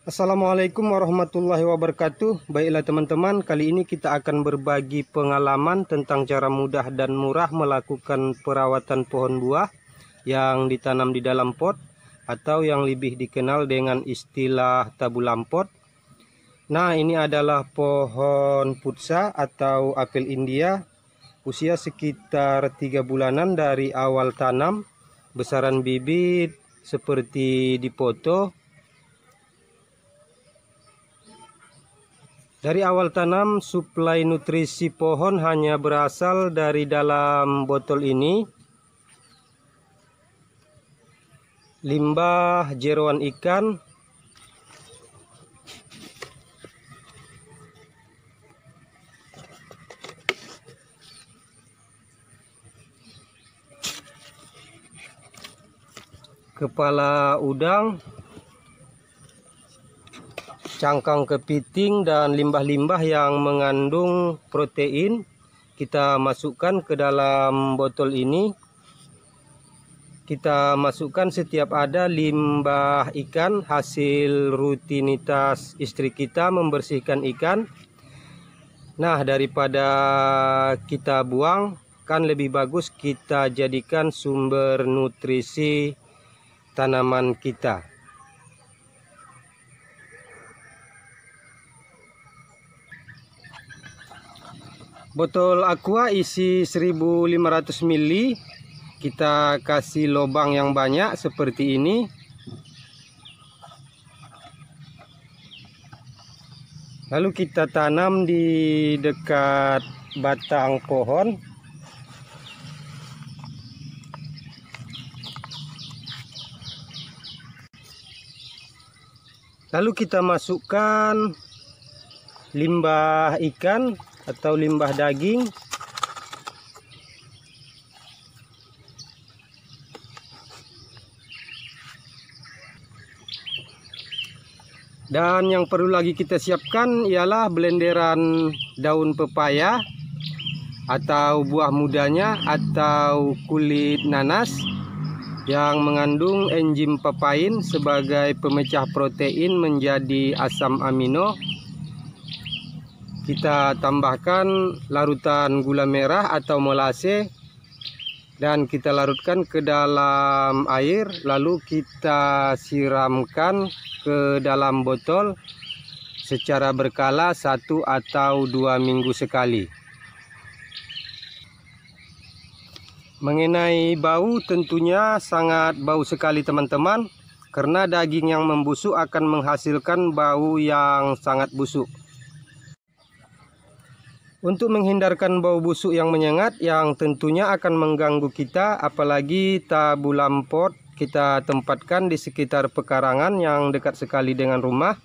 Assalamualaikum warahmatullahi wabarakatuh. Baiklah teman-teman, kali ini kita akan berbagi pengalaman tentang cara mudah dan murah melakukan perawatan pohon buah yang ditanam di dalam pot atau yang lebih dikenal dengan istilah tabulam pot. Nah, ini adalah pohon putsa atau apel India, usia sekitar 3 bulanan dari awal tanam. Besaran bibit seperti di foto. Dari awal tanam, suplai nutrisi pohon hanya berasal dari dalam botol ini. Limbah jeroan ikan, kepala udang, cangkang kepiting, dan limbah-limbah yang mengandung protein kita masukkan ke dalam botol ini. Kita masukkan setiap ada limbah ikan, hasil rutinitas istri kita membersihkan ikan. Nah, daripada kita buang, kan lebih bagus kita jadikan sumber nutrisi tanaman kita. Botol aqua isi 1500 ml. Kita kasih lubang yang banyak seperti ini. Lalu kita tanam di dekat batang pohon. Lalu kita masukkan limbah ikan atau limbah daging. Dan yang perlu lagi kita siapkan ialah blenderan daun pepaya atau buah mudanya atau kulit nanas yang mengandung enzim papain sebagai pemecah protein menjadi asam amino. Kita tambahkan larutan gula merah atau molase dan kita larutkan ke dalam air, lalu kita siramkan ke dalam botol secara berkala 1 atau 2 minggu sekali. Mengenai bau, tentunya sangat bau sekali teman-teman, karena daging yang membusuk akan menghasilkan bau yang sangat busuk. Untuk menghindarkan bau busuk yang menyengat yang tentunya akan mengganggu kita, apalagi tabulam pot kita tempatkan di sekitar pekarangan yang dekat sekali dengan rumah.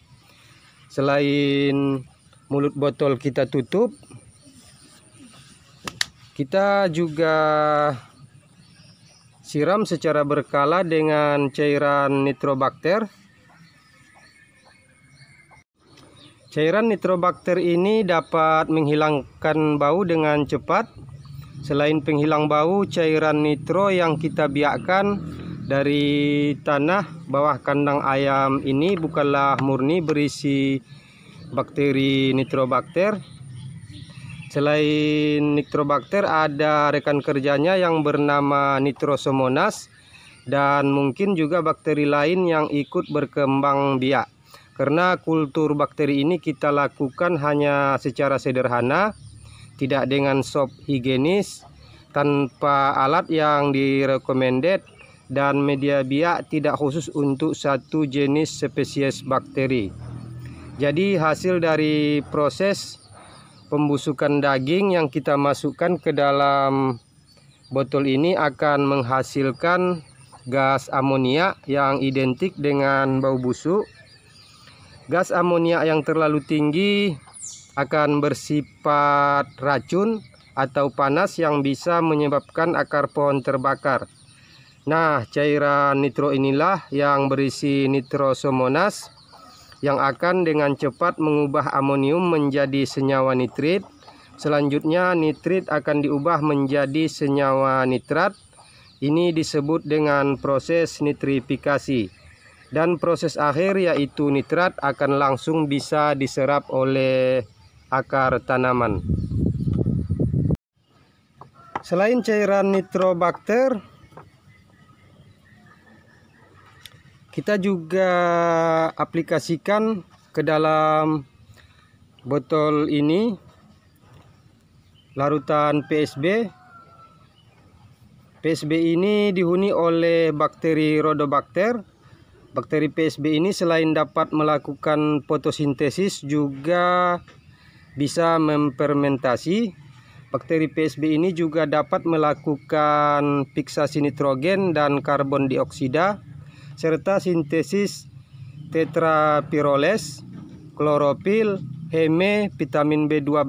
Selain mulut botol kita tutup, kita juga siram secara berkala dengan cairan nitrobakter. Cairan nitrobakter ini dapat menghilangkan bau dengan cepat. Selain penghilang bau, cairan nitro yang kita biakkan dari tanah bawah kandang ayam ini bukanlah murni berisi bakteri nitrobakter. Selain nitrobakter, ada rekan kerjanya yang bernama nitrosomonas dan mungkin juga bakteri lain yang ikut berkembang biak. Karena kultur bakteri ini kita lakukan hanya secara sederhana, tidak dengan sop higienis, tanpa alat yang direkomended, dan media biak tidak khusus untuk satu jenis spesies bakteri. Jadi hasil dari proses pembusukan daging yang kita masukkan ke dalam botol ini akan menghasilkan gas amonia yang identik dengan bau busuk. Gas amonia yang terlalu tinggi akan bersifat racun atau panas yang bisa menyebabkan akar pohon terbakar. Nah, cairan nitro inilah yang berisi nitrosomonas yang akan dengan cepat mengubah amonium menjadi senyawa nitrit. Selanjutnya nitrit akan diubah menjadi senyawa nitrat. Ini disebut dengan proses nitrifikasi. dan proses akhir yaitu nitrat akan langsung bisa diserap oleh akar tanaman. Selain cairan nitrobakter, kita juga aplikasikan ke dalam botol ini larutan PSB. PSB ini dihuni oleh bakteri Rhodobacter. Bakteri PSB ini selain dapat melakukan fotosintesis juga bisa memfermentasi. Bakteri PSB ini juga dapat melakukan fiksasi nitrogen dan karbon dioksida serta sintesis tetrapiroles, klorofil, heme, vitamin B12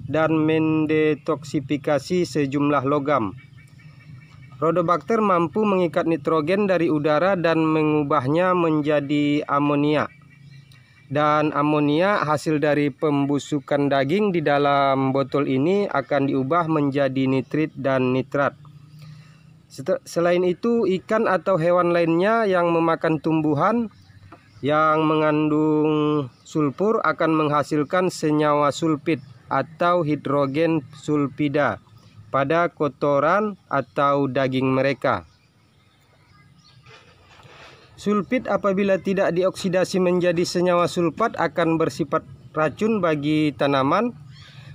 dan mendetoksifikasi sejumlah logam. Rhodobacter mampu mengikat nitrogen dari udara dan mengubahnya menjadi amonia. Dan amonia hasil dari pembusukan daging di dalam botol ini akan diubah menjadi nitrit dan nitrat. Selain itu, ikan atau hewan lainnya yang memakan tumbuhan yang mengandung sulfur akan menghasilkan senyawa sulfit atau hidrogen sulfida pada kotoran atau daging mereka. Sulfit apabila tidak dioksidasi menjadi senyawa sulfat akan bersifat racun bagi tanaman.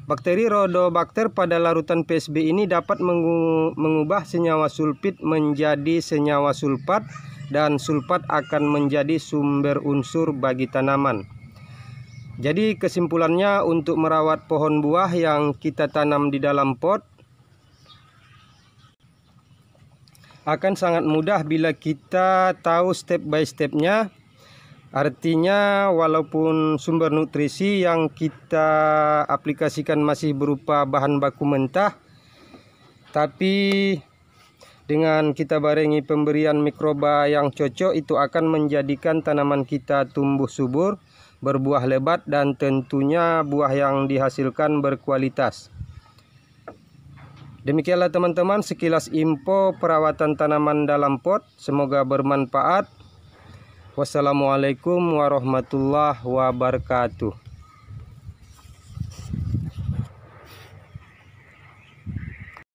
Bakteri Rhodobacter pada larutan PSB ini dapat mengubah senyawa sulfit menjadi senyawa sulfat, dan sulfat akan menjadi sumber unsur bagi tanaman. Jadi kesimpulannya, untuk merawat pohon buah yang kita tanam di dalam pot akan sangat mudah bila kita tahu step by stepnya. Artinya walaupun sumber nutrisi yang kita aplikasikan masih berupa bahan baku mentah, tapi dengan kita barengi pemberian mikroba yang cocok, itu akan menjadikan tanaman kita tumbuh subur, berbuah lebat, dan tentunya buah yang dihasilkan berkualitas. Demikianlah teman-teman sekilas info perawatan tanaman dalam pot. Semoga bermanfaat. Wassalamualaikum warahmatullahi wabarakatuh.